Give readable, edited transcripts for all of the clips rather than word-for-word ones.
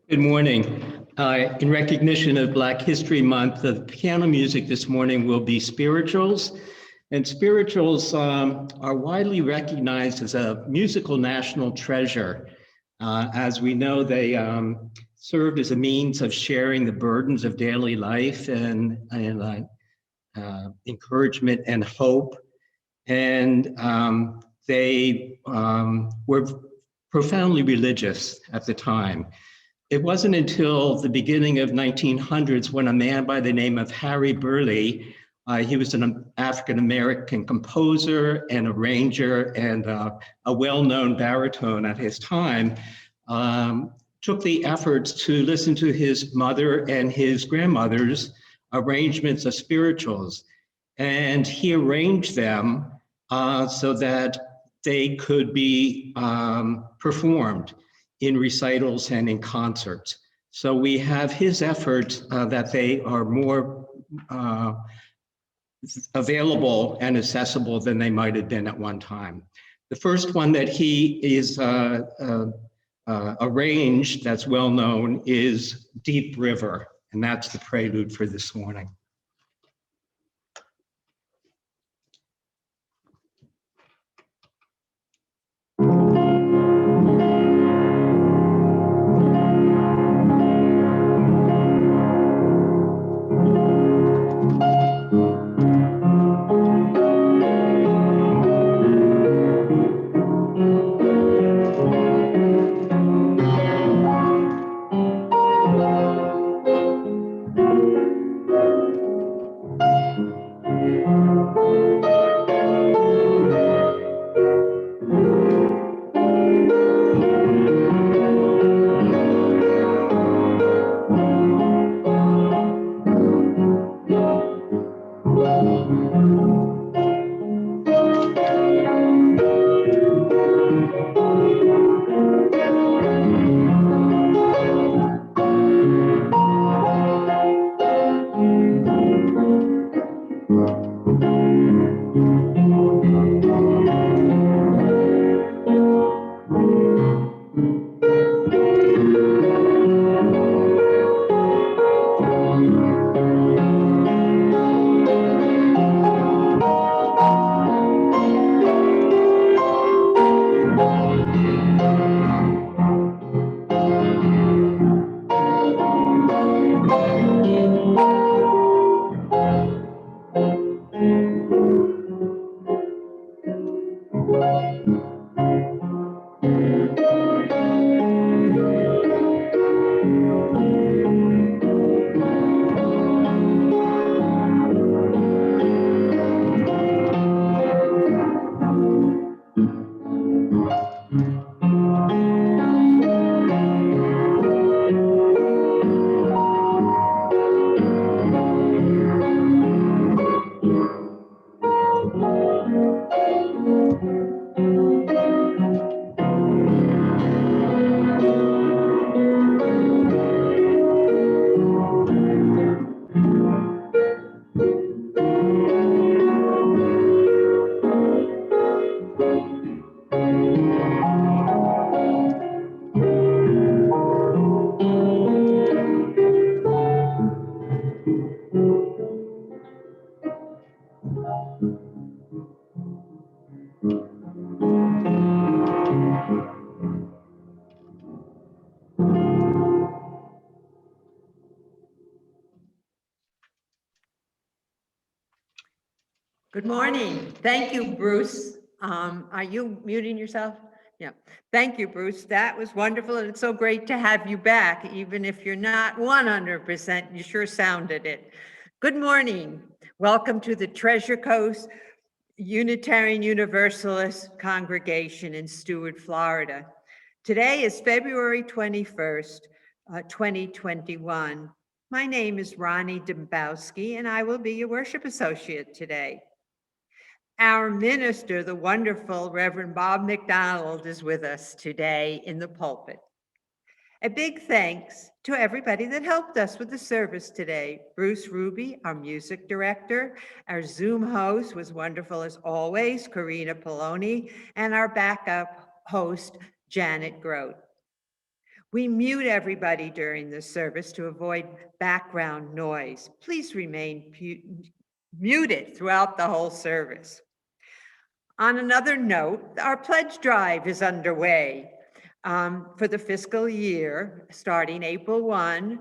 Good morning. In recognition of Black History Month, the piano music this morning will be spirituals. And spirituals are widely recognized as a musical national treasure. As we know, they served as a means of sharing the burdens of daily life and encouragement and hope. And they were profoundly religious at the time. It wasn't until the beginning of 1900s when a man by the name of Harry Burleigh, he was an African-American composer and arranger and a well-known baritone at his time, took the efforts to listen to his mother and his grandmother's arrangements of spirituals. And he arranged them so that they could be performed in recitals and in concerts. So we have his efforts that they are more available and accessible than they might have been at one time. The first one that he is arranged that's well known is Deep River, and that's the prelude for this morning. Good morning. Thank you, Bruce. Are you muting yourself? Yeah. Thank you, Bruce. That was wonderful, and it's so great to have you back. Even if you're not 100%, you sure sounded it. Good morning. Welcome to the Treasure Coast Unitarian Universalist Congregation in Stuart, Florida. Today is February 21st, 2021. My name is Ronnie Dembowski, and I will be your worship associate today. Our minister, the wonderful Rev Bob MacDonald, is with us today in the pulpit. A big thanks to everybody that helped us with the service today. Bruce Ruby, our music director, our Zoom host was wonderful as always, Corina Pelloni, and our backup host, Janet Grote. We mute everybody during the service to avoid background noise. Please remain muted throughout the whole service. On another note, our pledge drive is underway for the fiscal year starting April 1,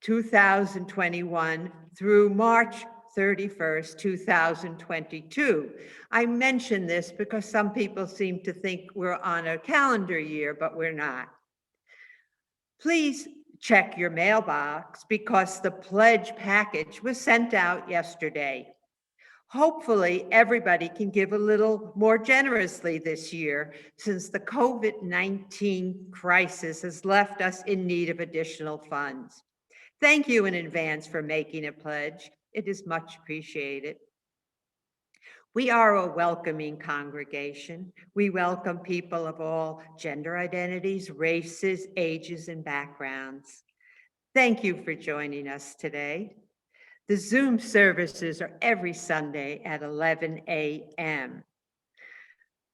2021 through March 31st, 2022. I mention this because some people seem to think we're on a calendar year, but we're not. Please check your mailbox because the pledge package was sent out yesterday. Hopefully, everybody can give a little more generously this year since the COVID-19 crisis has left us in need of additional funds. Thank you in advance for making a pledge. It is much appreciated. We are a welcoming congregation. We welcome people of all gender identities, races, ages, and backgrounds. Thank you for joining us today. The Zoom services are every Sunday at 11 a.m.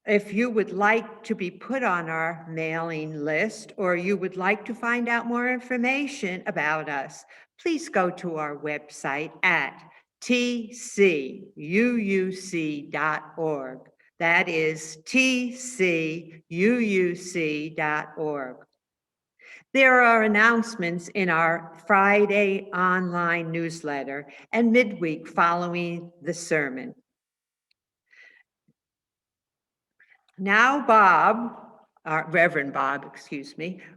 If you would like to be put on our mailing list or you would like to find out more information about us, please go to our website at tcuuc.org. That is tcuuc.org. There are announcements in our Friday online newsletter and midweek following the sermon. Now Reverend Bob,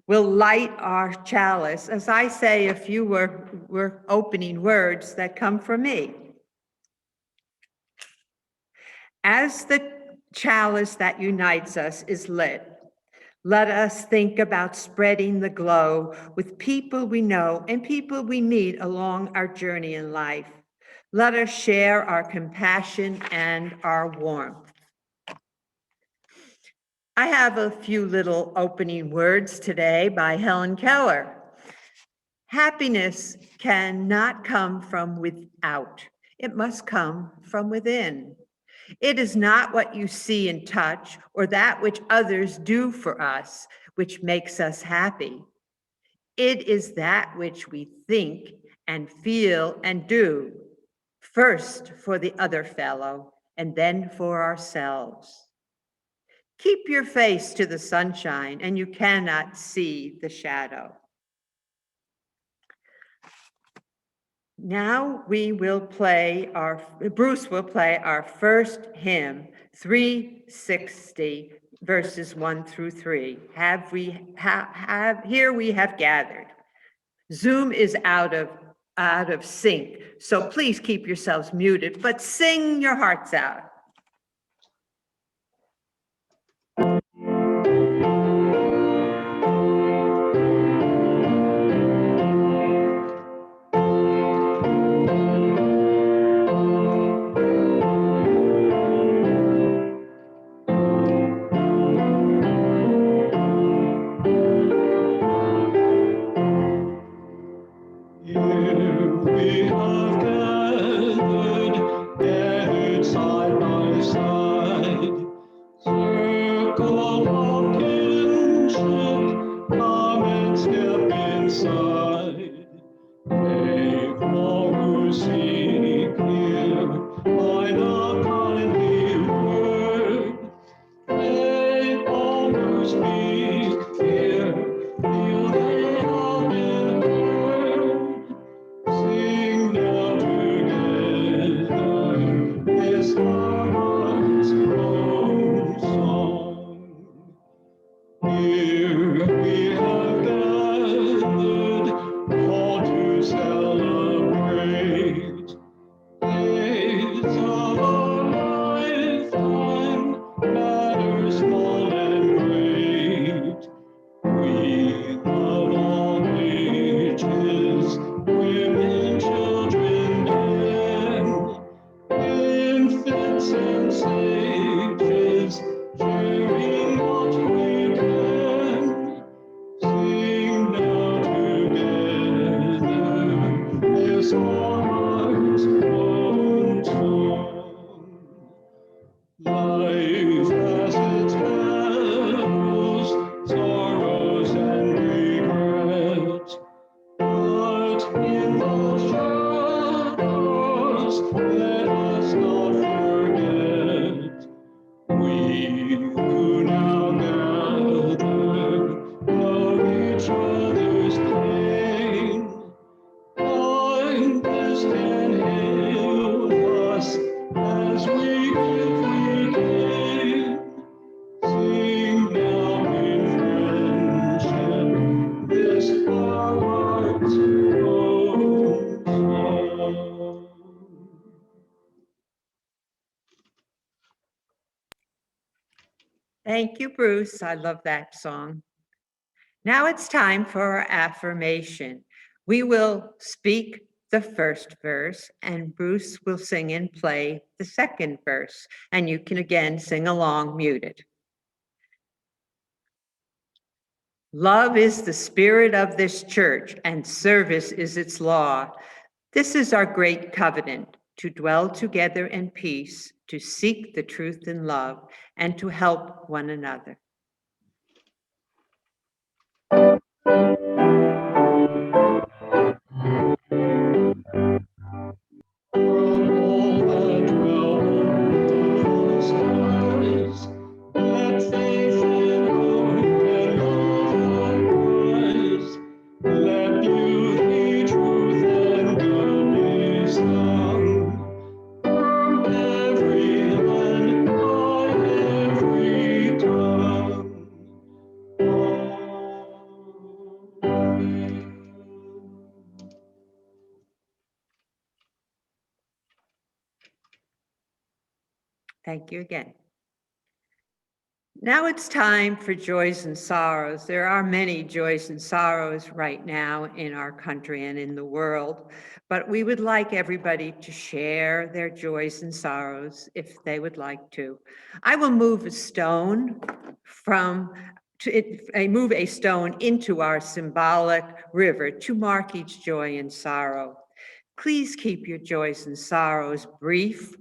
will light our chalice as I say a few opening words that come from me. As the chalice that unites us is lit, let us think about spreading the glow with people we know and people we meet along our journey in life. Let us share our compassion and our warmth. I have a few little opening words today by Helen Keller. Happiness cannot come from without. It must come from within. It is not what you see and touch or that which others do for us, which makes us happy. It is that which we think and feel and do, first for the other fellow and then for ourselves. Keep your face to the sunshine and you cannot see the shadow. Now Bruce will play our first hymn, 360, verses 1 through 3. Here we have gathered. Zoom is out of sync, so please keep yourselves muted, but sing your hearts out. Life has its perils, sorrows, and grief. Thank you, Bruce. I love that song. Now it's time for our affirmation. We will speak the first verse, and Bruce will sing and play the second verse, and you can again sing along muted. Love is the spirit of this church, and service is its law. This is our great covenant, to dwell together in peace, to seek the truth in love, and to help one another. All that dwell on the skies, let faith and hope and love arise. Let beauty, truth, and good be sung from every land, on every tongue. Amen. Thank you again. Now it's time for joys and sorrows. There are many joys and sorrows right now in our country and in the world, but we would like everybody to share their joys and sorrows if they would like to. I will move a stone move a stone into our symbolic river to mark each joy and sorrow. Please keep your joys and sorrows brief.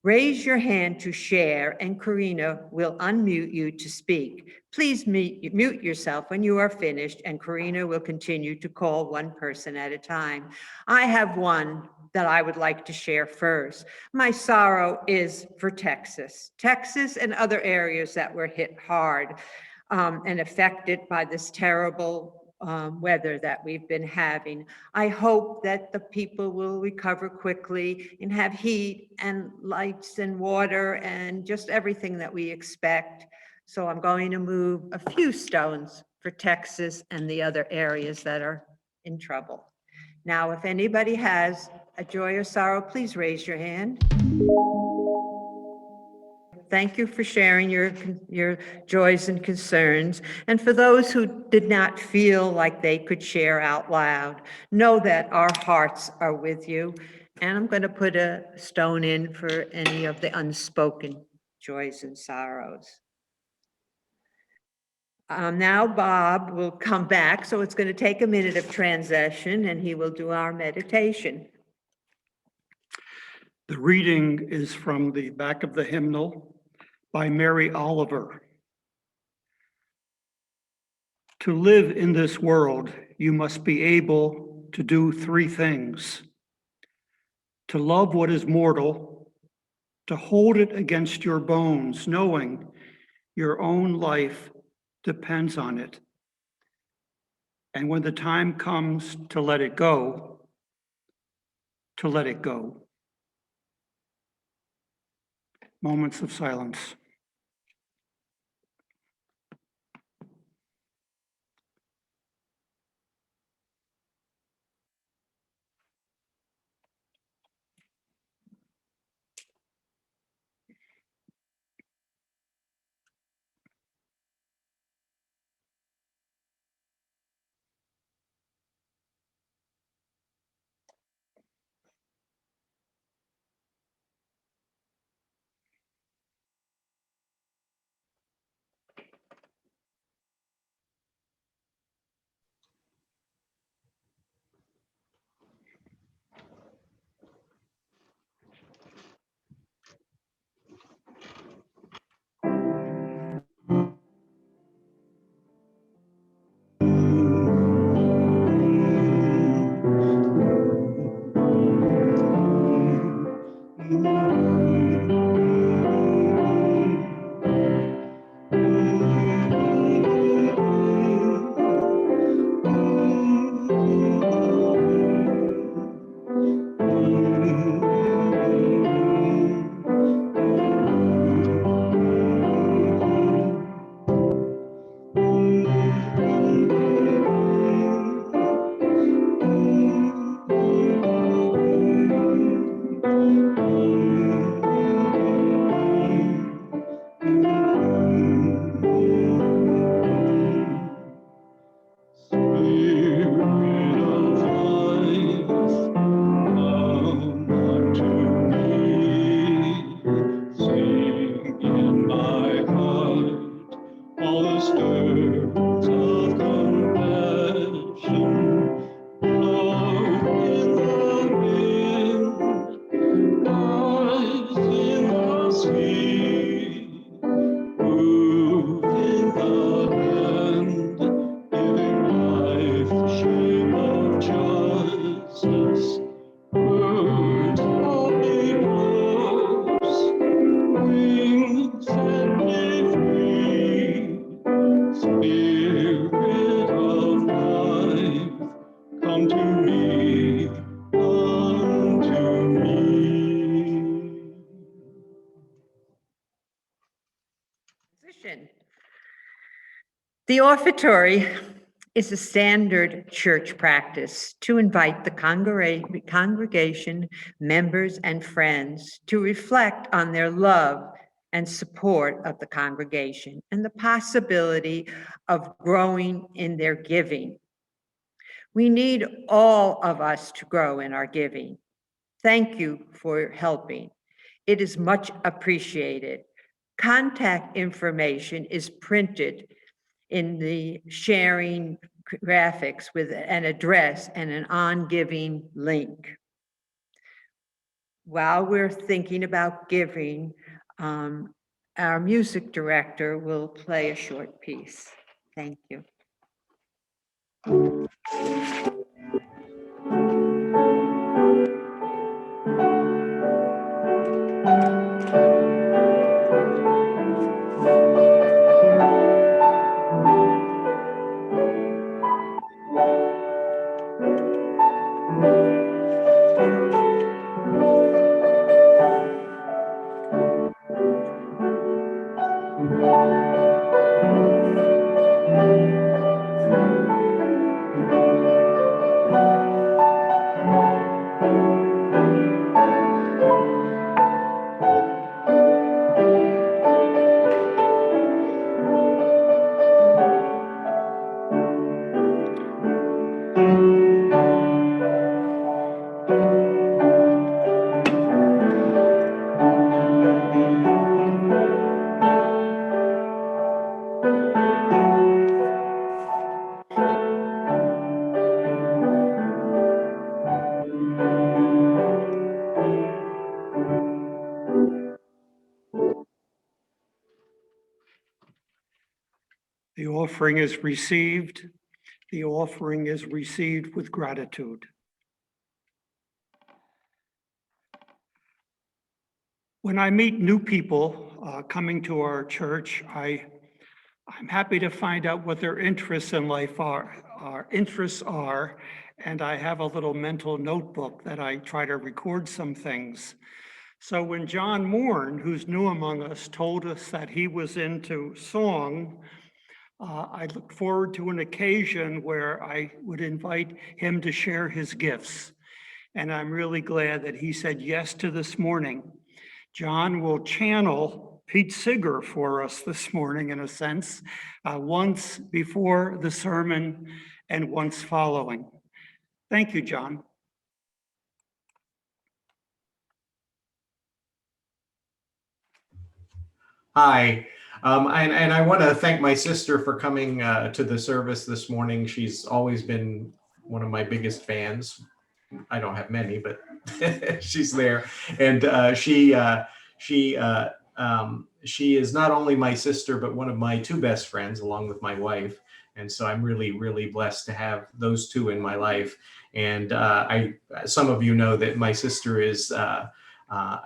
Raise your hand to share, and Corina will unmute you to speak. Please mute yourself when you are finished, and Corina will continue to call one person at a time. I have one that I would like to share first. My sorrow is for Texas and other areas that were hit hard and affected by this terrible weather that we've been having. I hope that the people will recover quickly and have heat and lights and water and just everything that we expect. So I'm going to move a few stones for Texas and the other areas that are in trouble. Now, if anybody has a joy or sorrow, please raise your hand. Thank you for sharing your joys and concerns. And for those who did not feel like they could share out loud, know that our hearts are with you. And I'm going to put a stone in for any of the unspoken joys and sorrows. Now Bob will come back, so it's going to take a minute of transition, and he will do our meditation. The reading is from the back of the hymnal by Mary Oliver. To live in this world, you must be able to do three things: to love what is mortal, to hold it against your bones, knowing your own life depends on it, and when the time comes to let it go, to let it go. Moments of silence. unto me, unto me. Position. The offertory is a standard church practice to invite the congregation, members, and friends to reflect on their love and support of the congregation and the possibility of growing in their giving. We need all of us to grow in our giving. Thank you for helping. It is much appreciated. Contact information is printed in the sharing graphics with an address and an on-giving link. While we're thinking about giving, our music director will play a short piece. Thank you. The offering is received. The offering is received with gratitude. When I meet new people coming to our church, I'm happy to find out what their interests in life are, and I have a little mental notebook that I try to record some things. So when John Morn, who's new among us, told us that he was into song, I looked forward to an occasion where I would invite him to share his gifts. And I'm really glad that he said yes to this morning. John will channel Pete Seeger for us this morning, in a sense, once before the sermon and once following. Thank you, John. Hi, and I want to thank my sister for coming to the service this morning. She's always been one of my biggest fans. I don't have many, but she's there, and she is not only my sister, but one of my two best friends, along with my wife. And so I'm really, really blessed to have those two in my life. And some of you know that my sister is a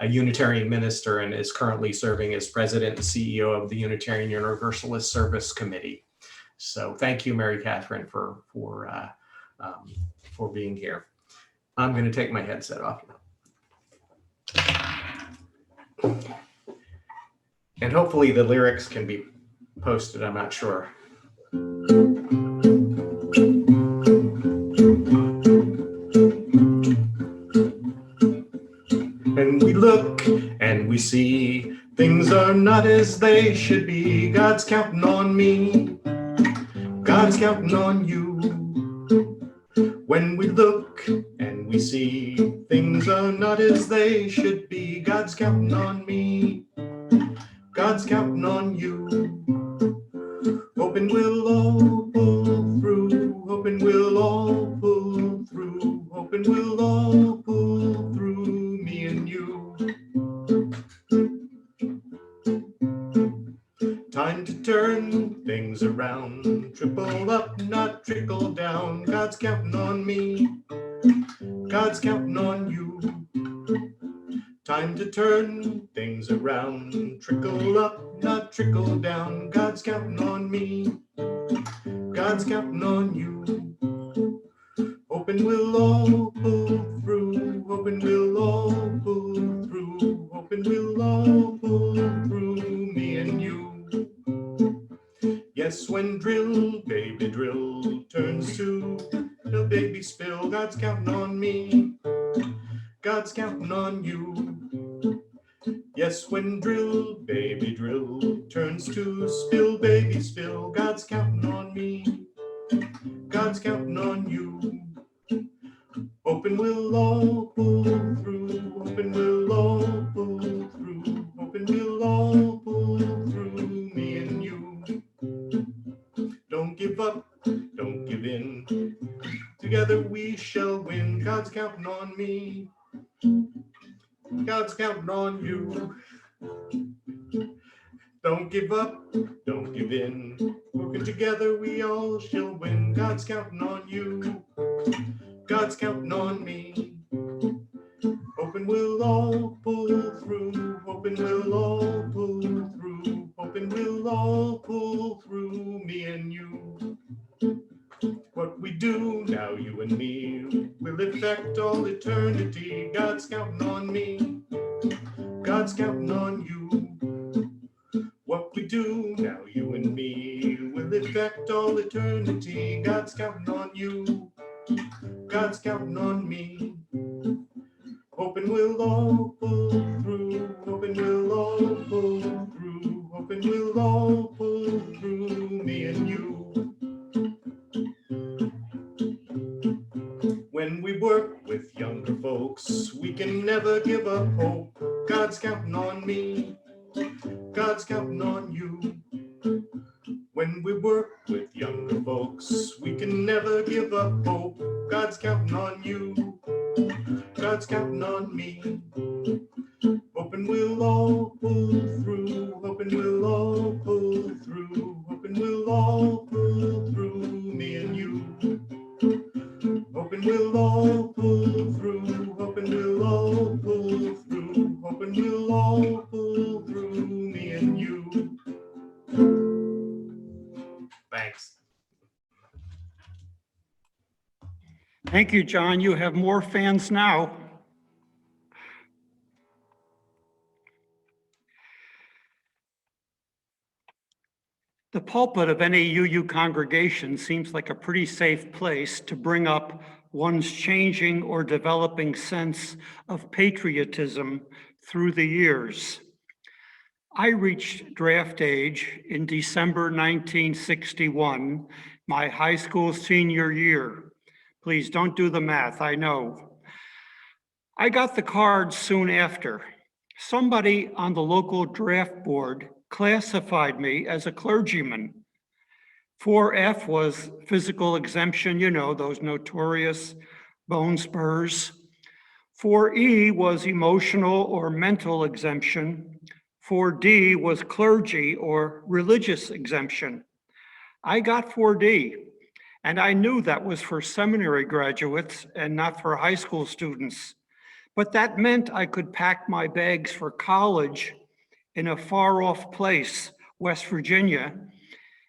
Unitarian minister and is currently serving as president and CEO of the Unitarian Universalist Service Committee. So thank you, Mary Catherine, for being here. I'm going to take my headset off now. And hopefully the lyrics can be posted, I'm not sure. And we look and we see things are not as they should be. God's counting on me. God's counting on you. When we look and we see things are not as they should be, God's counting on me. God's counting on you. Hoping we'll all pull through. Hoping we'll all pull through. Hoping we'll all pull through, me and you. Time to turn things around. Triple up, not trickle down. God's counting on me. God's counting on you. Time to turn things around. Trickle up, not trickle down. God's counting on me. God's counting on you. Hoping hoping we'll all pull through, hoping we'll all pull through, hoping we'll all pull through, me and you. Yes, when drill, baby drill, turns to spill, baby spill, God's counting on me, God's counting on you. Yes, when drill, baby drill, turns to spill, baby spill, God's counting on me, God's counting on you. Hoping we'll all pull through, hoping we'll all pull through, hoping we'll all pull through, me and you. Don't give up, don't give in, together we shall win, God's counting on me, God's counting on you. Don't give up, don't give in, working together we all shall win, God's counting on you, God's counting on me. Hoping we'll all pull through, hoping we'll all pull through, hoping we'll all pull through, me and you. What we do now, you and me, will affect all eternity, God's counting on me, God's counting on you. What we do now, you and me, will affect all eternity, God's counting on you, God's counting on me. Hoping we'll all pull through, hoping we'll all pull through, hoping we'll all pull through, me and you. When we work with younger folks, we can never give up hope, God's counting on me, God's counting on you. When we work with younger folks, we can never give up hope, God's counting on you, God's counting on me. Hoping we'll all pull through, hoping we'll all pull through, hoping we'll all pull through, me and you. Hoping we'll all pull through, hoping we'll all pull through, hoping we'll all pull through, me and you. Thanks. Thank you, John. You have more fans now. The pulpit of any UU congregation seems like a pretty safe place to bring up one's changing or developing sense of patriotism through the years. I reached draft age in December 1961, my high school senior year. Please don't do the math, I know. I got the card soon after. Somebody on the local draft board classified me as a clergyman. 4F was physical exemption, you know, those notorious bone spurs. 4E was emotional or mental exemption. 4D was clergy or religious exemption. I got 4D, and I knew that was for seminary graduates and not for high school students. But that meant I could pack my bags for college in a far-off place, West Virginia,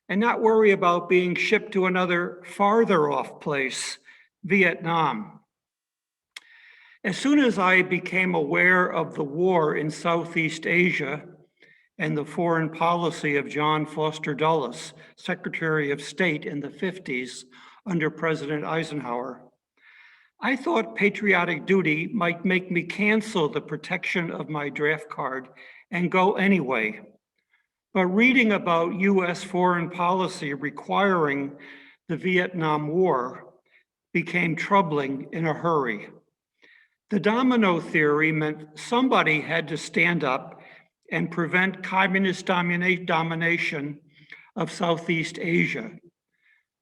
and not worry about being shipped to another farther off place, Vietnam. As soon as I became aware of the war in Southeast Asia and the foreign policy of John Foster Dulles, Secretary of State in the 50s under President Eisenhower, I thought patriotic duty might make me cancel the protection of my draft card and go anyway. But reading about US foreign policy requiring the Vietnam War became troubling in a hurry. The domino theory meant somebody had to stand up and prevent communist domination of Southeast Asia.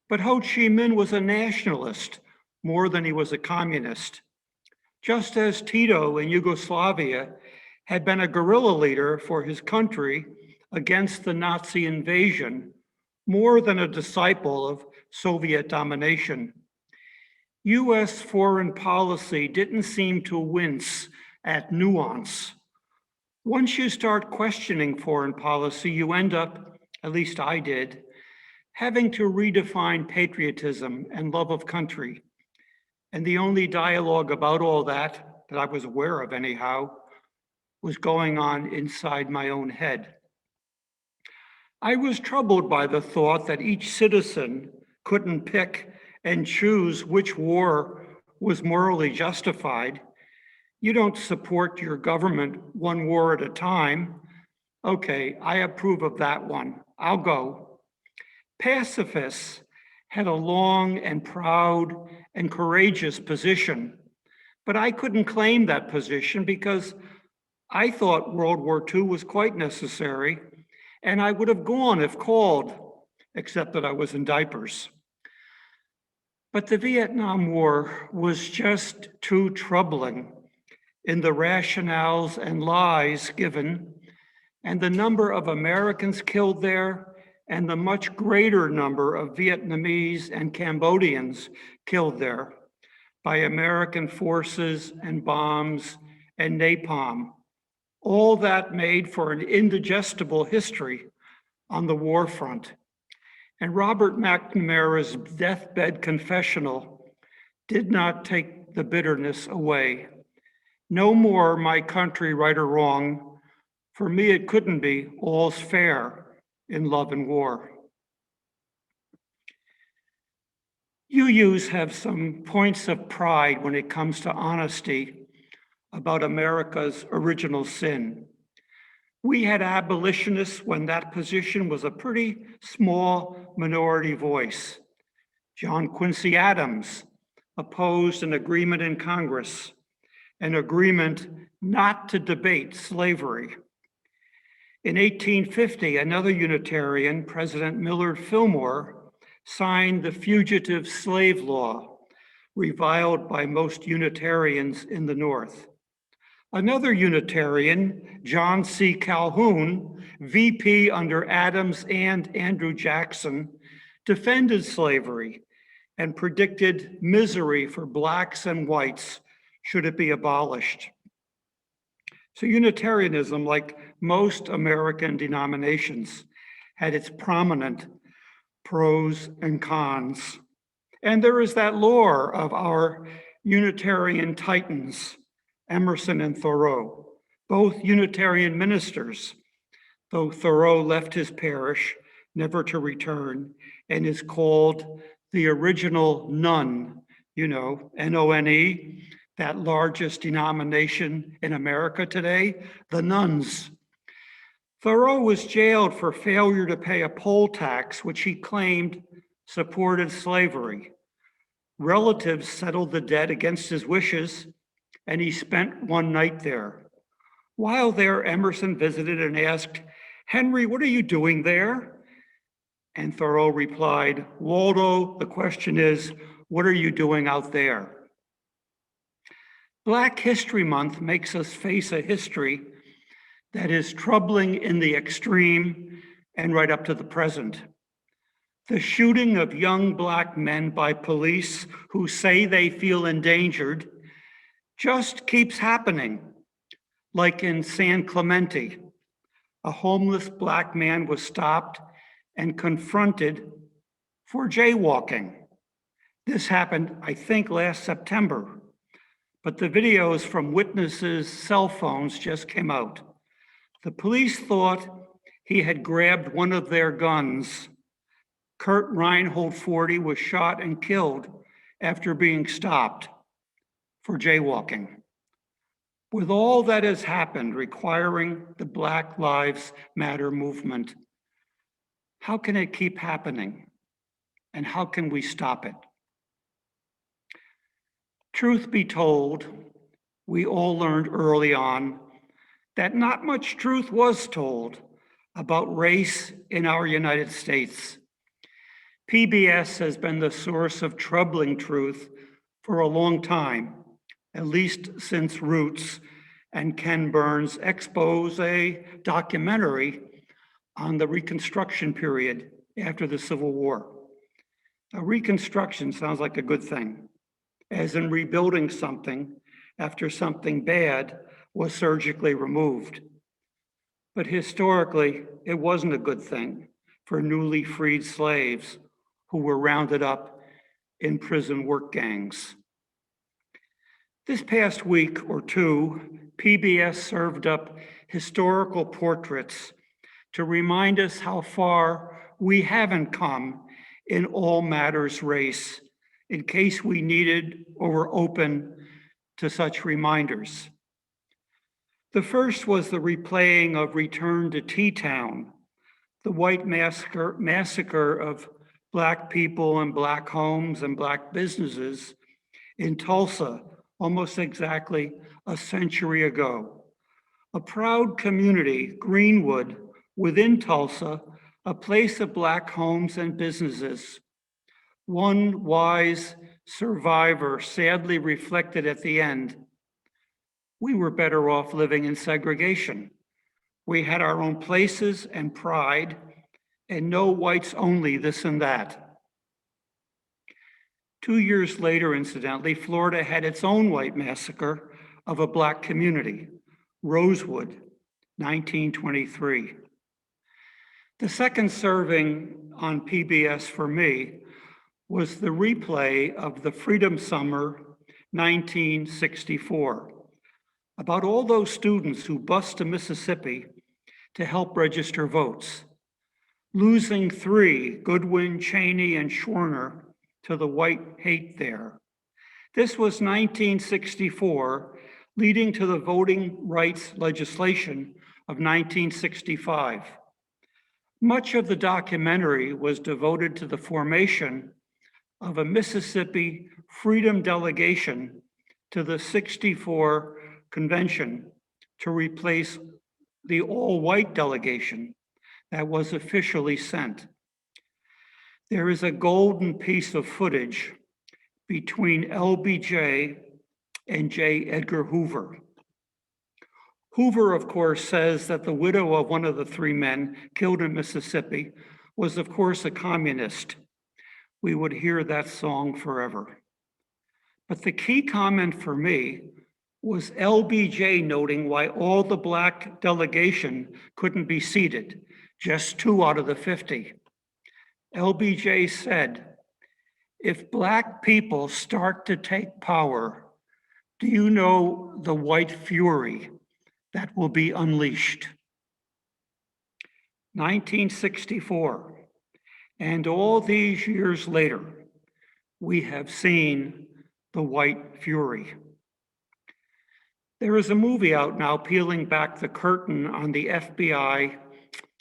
But Ho Chi Minh was a nationalist more than he was a communist. Just as Tito in Yugoslavia had been a guerrilla leader for his country against the Nazi invasion, more than a disciple of Soviet domination. US foreign policy didn't seem to wince at nuance. Once you start questioning foreign policy, you end up, at least I did, having to redefine patriotism and love of country. And the only dialogue about all that I was aware of anyhow, was going on inside my own head. I was troubled by the thought that each citizen couldn't pick and choose which war was morally justified. You don't support your government one war at a time. Okay, I approve of that one. I'll go. Pacifists had a long and proud and courageous position, but I couldn't claim that position because I thought World War II was quite necessary, and I would have gone if called, except that I was in diapers. But the Vietnam War was just too troubling in the rationales and lies given, and the number of Americans killed there, and the much greater number of Vietnamese and Cambodians killed there by American forces and bombs and napalm. All that made for an indigestible history on the war front. And Robert McNamara's deathbed confessional did not take the bitterness away. No more my country, right or wrong. For me, it couldn't be all's fair in love and war. UUs have some points of pride when it comes to honesty about America's original sin. We had abolitionists when that position was a pretty small minority voice. John Quincy Adams opposed an agreement in Congress, an agreement not to debate slavery. In 1850, another Unitarian, President Millard Fillmore, signed the Fugitive Slave Law, reviled by most Unitarians in the North. Another Unitarian, John C. Calhoun, VP under Adams and Andrew Jackson, defended slavery and predicted misery for Blacks and whites should it be abolished. So Unitarianism, like most American denominations, had its prominent pros and cons. And there is that lore of our Unitarian titans, Emerson and Thoreau, both Unitarian ministers, though Thoreau left his parish never to return and is called the original nun, N-O-N-E, that largest denomination in America today, the nuns. Thoreau was jailed for failure to pay a poll tax, which he claimed supported slavery. Relatives settled the debt against his wishes, and he spent one night there. While there, Emerson visited and asked, "Henry, what are you doing there?" And Thoreau replied, "Waldo, the question is, what are you doing out there?" Black History Month makes us face a history that is troubling in the extreme and right up to the present. The shooting of young Black men by police who say they feel endangered just keeps happening. Like in San Clemente, a homeless Black man was stopped and confronted for jaywalking. This happened, I think, last September, but the videos from witnesses' cell phones just came out. The police thought he had grabbed one of their guns. Kurt Reinhold, 40, was shot and killed after being stopped for jaywalking. With all that has happened requiring the Black Lives Matter movement, how can it keep happening? And how can we stop it? Truth be told, we all learned early on that not much truth was told about race in our United States. PBS has been the source of troubling truth for a long time, at least since Roots and Ken Burns' expose documentary on the Reconstruction period after the Civil War. Now, Reconstruction sounds like a good thing, as in rebuilding something after something bad was surgically removed. But historically, it wasn't a good thing for newly freed slaves who were rounded up in prison work gangs. This past week or two, PBS served up historical portraits to remind us how far we haven't come in all matters race, in case we needed or were open to such reminders. The first was the replaying of Return to T-Town, the white massacre of Black people and Black homes and Black businesses in Tulsa almost exactly a century ago. A proud community, Greenwood, within Tulsa, a place of Black homes and businesses. One wise survivor sadly reflected at the end, we were better off living in segregation. We had our own places and pride, and no whites only this and that. 2 years later, incidentally, Florida had its own white massacre of a Black community, Rosewood, 1923. The second serving on PBS for me was the replay of the Freedom Summer 1964, about all those students who bused to Mississippi to help register votes, losing 3, Goodwin, Cheney, and Schwerner, to the white hate there. This was 1964, leading to the voting rights legislation of 1965. Much of the documentary was devoted to the formation of a Mississippi Freedom Delegation to the '64 convention to replace the all-white delegation that was officially sent. There is a golden piece of footage between LBJ and J. Edgar Hoover. Hoover, of course, says that the widow of one of the 3 men killed in Mississippi was, of course, a communist. We would hear that song forever. But the key comment for me was LBJ noting why all the Black delegation couldn't be seated, just 2 out of the 50. LBJ said, if Black people start to take power, do you know the white fury that will be unleashed? 1964, and all these years later, we have seen the white fury. There is a movie out now peeling back the curtain on the FBI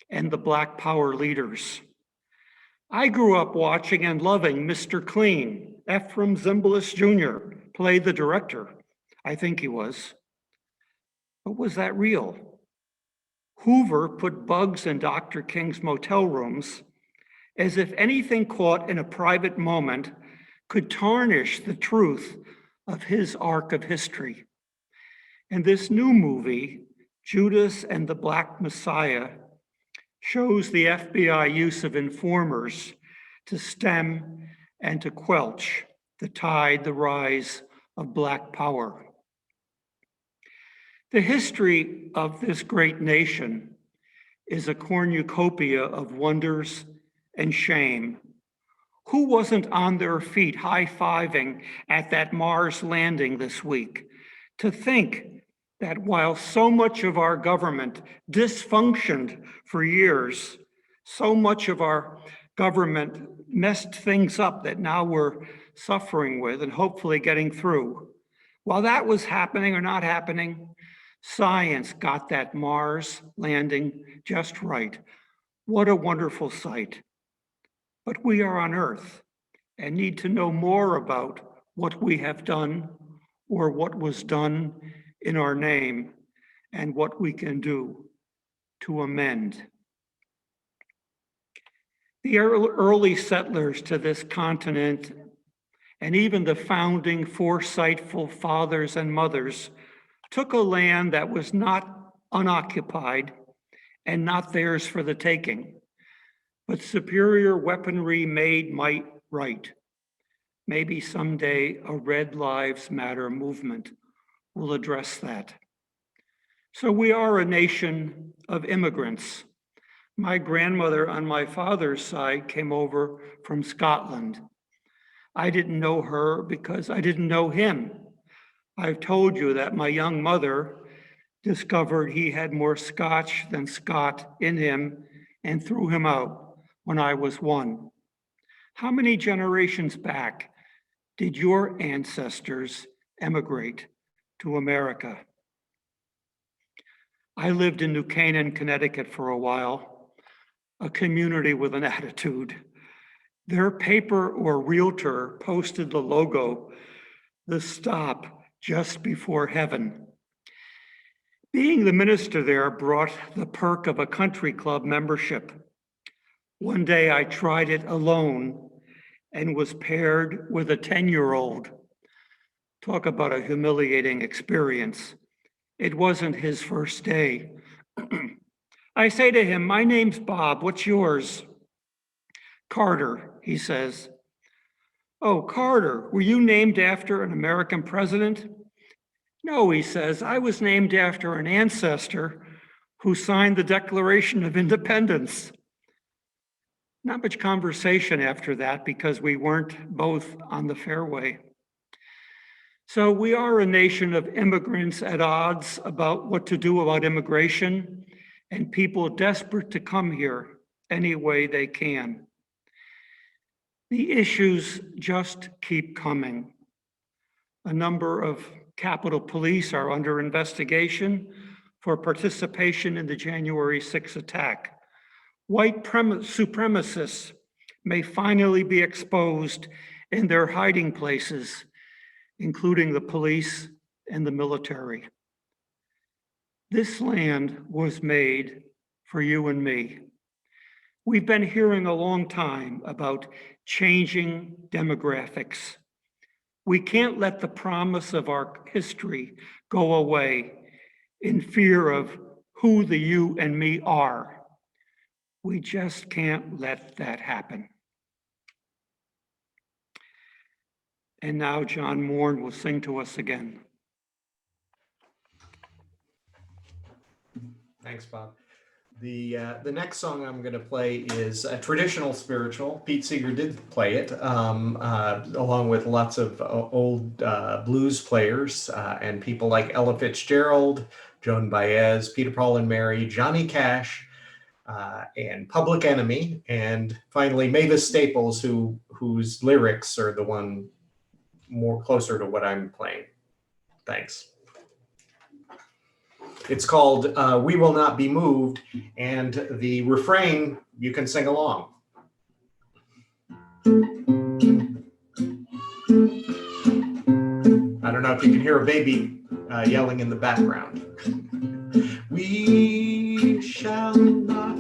and the Black Power leaders. I grew up watching and loving Mr. Clean. Ephraim Zimbalist Jr. played the director. I think he was. But was that real? Hoover put bugs in Dr. King's motel rooms as if anything caught in a private moment could tarnish the truth of his arc of history. And this new movie, Judas and the Black Messiah, shows the FBI use of informers to stem and to quelch the rise of Black power. The history of this great nation is a cornucopia of wonders and shame. Who wasn't on their feet high-fiving at that Mars landing this week to think that while so much of our government dysfunctioned for years, so much of our government messed things up that now we're suffering with and hopefully getting through. While that was happening or not happening, science got that Mars landing just right. What a wonderful sight. But we are on Earth and need to know more about what we have done or what was done in our name and what we can do to amend. The early settlers to this continent and even the founding foresightful fathers and mothers took a land that was not unoccupied and not theirs for the taking, but superior weaponry made might right. Maybe someday a Red Lives Matter movement will address that. So we are a nation of immigrants. My grandmother on my father's side came over from Scotland. I didn't know her because I didn't know him, I've told you that my young mother discovered he had more Scotch than Scot in him and threw him out when I was 1. How many generations back did your ancestors emigrate to America? I lived in New Canaan, Connecticut for a while, a community with an attitude. Their paper or realtor posted the logo, "The Stop Just Before Heaven." Being the minister there brought the perk of a country club membership. One day I tried it alone and was paired with a 10-year-old. Talk about a humiliating experience. It wasn't his first day. I say to him, "My name's Bob, what's yours?" "Carter," he says. "Oh, Carter, were you named after an American president?" "No," he says, "I was named after an ancestor who signed the Declaration of Independence." Not much conversation after that because we weren't both on the fairway. So we are a nation of immigrants at odds about what to do about immigration and people desperate to come here any way they can. The issues just keep coming. A number of Capitol Police are under investigation for participation in the January 6th attack. White supremacists may finally be exposed in their hiding places, including the police and the military. This land was made for you and me. We've been hearing a long time about changing demographics. We can't let the promise of our history go away in fear of who the you and me are. We just can't let that happen. And now John Moore will sing to us again. Thanks, Bob. The next song I'm going to play is a traditional spiritual. Pete Seeger did play it, along with lots of old blues players and people like Ella Fitzgerald, Joan Baez, Peter, Paul and Mary, Johnny Cash, and Public Enemy, and finally Mavis Staples, whose lyrics are the one more closer to what I'm playing. Thanks. It's called "We Will Not Be Moved," and the refrain, you can sing along. I don't know if you can hear a baby yelling in the background. We shall not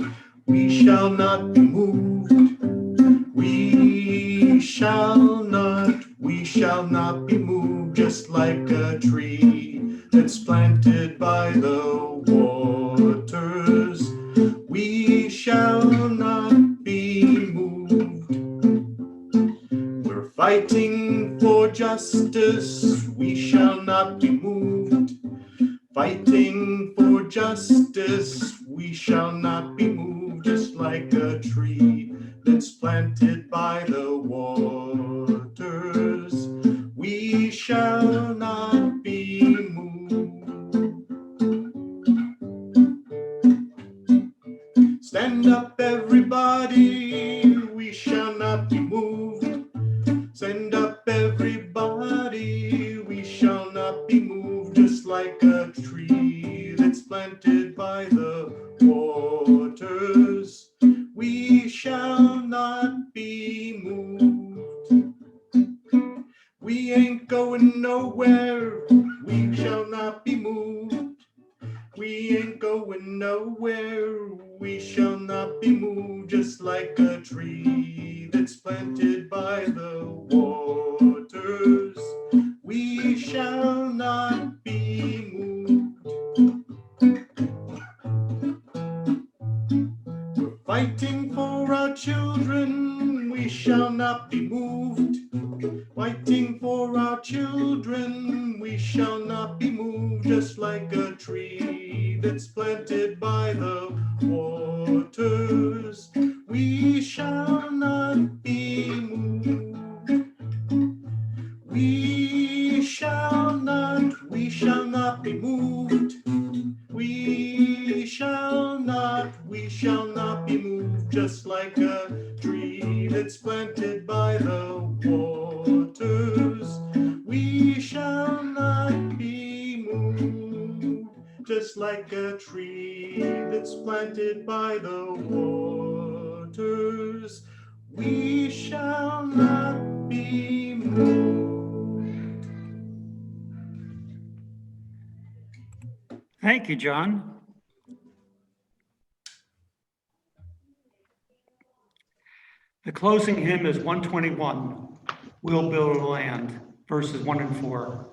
be moved. We shall not be moved, just like a tree that's planted by the waters. We shall not be moved. We're fighting for justice. We shall not be moved. Fighting for justice. We shall not be moved, just like a tree that's planted by the waters. We shall not be moved. Stand up, everybody. We shall not be moved. Stand up, everybody. We shall not be moved, just like a tree that's planted by the waters. We shall not be moved. We ain't going nowhere. We shall not be moved. We ain't going nowhere. We shall not be moved, just like a tree that's planted by the waters. We shall not be moved. We're fighting for our children. We shall not be moved. Fighting for our children. We shall not be moved, just like a tree that's planted by the waters. We shall not be moved. We shall not just like a tree that's planted by the waters. We shall not be moved. Thank you, John. The closing hymn is 121, We'll Build a Land, verses 1 and 4.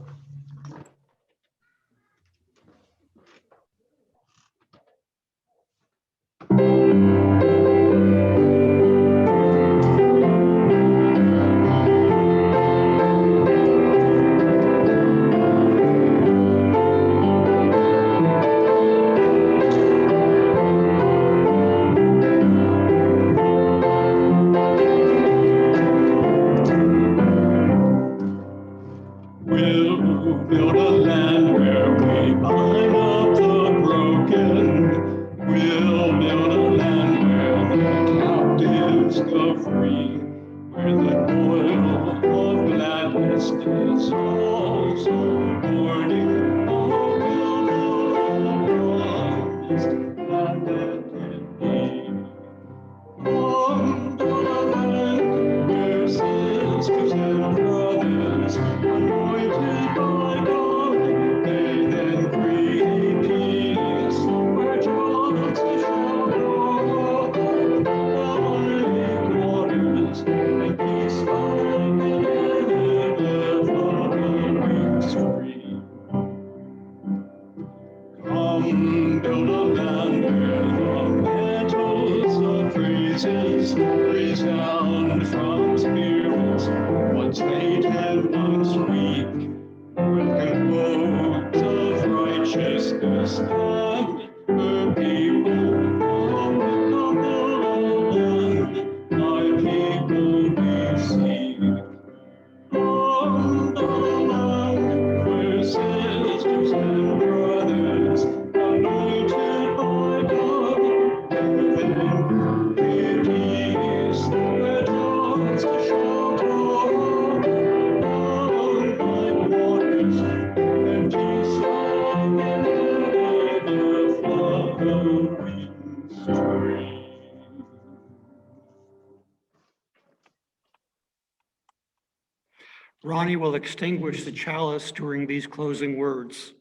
Ronnie will extinguish the chalice during these closing words.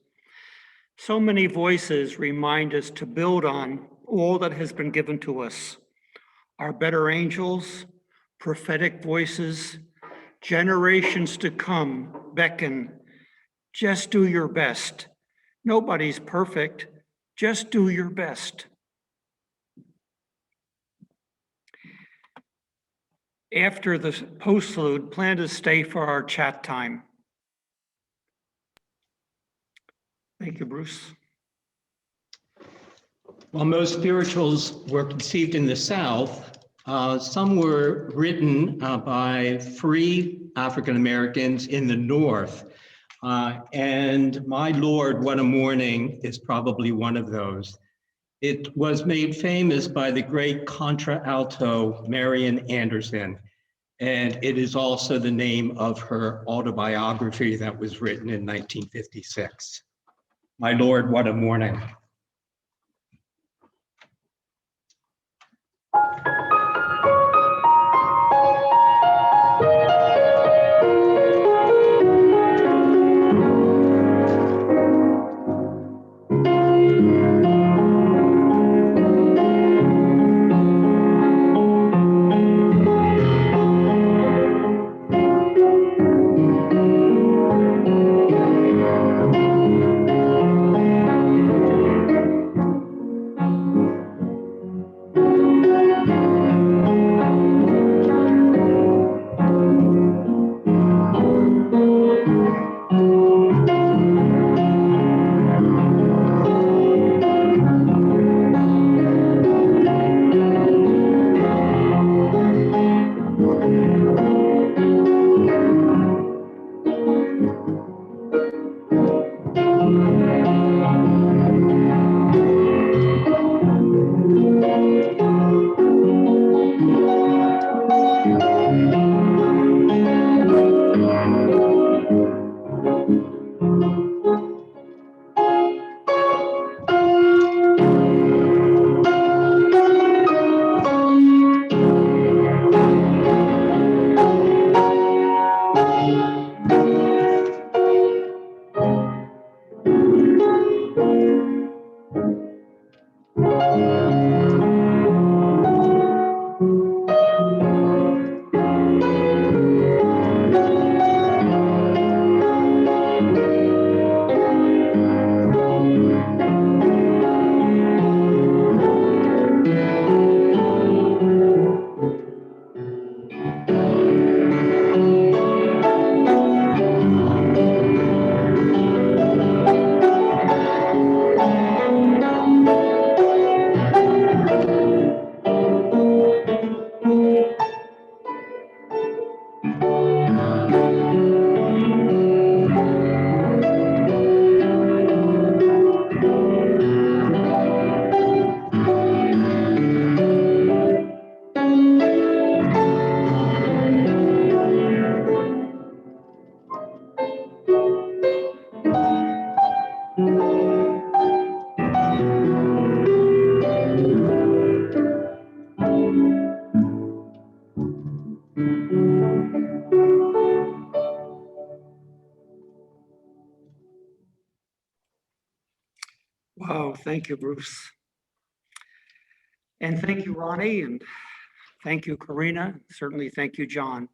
So many voices remind us to build on all that has been given to us. Our better angels, prophetic voices, generations to come beckon. Just do your best. Nobody's perfect. Just do your best. After the postlude, plan to stay for our chat time. Thank you, Bruce. While most spirituals were conceived in the South, some were written by free African Americans in the North. And My Lord, What a Morning is probably one of those. It was made famous by the great contralto Marian Anderson, and it is also the name of her autobiography that was written in 1956. My Lord, What a Morning. Wow, thank you, Bruce. And thank you, Ronnie, and thank you, Corina. Certainly thank you, John.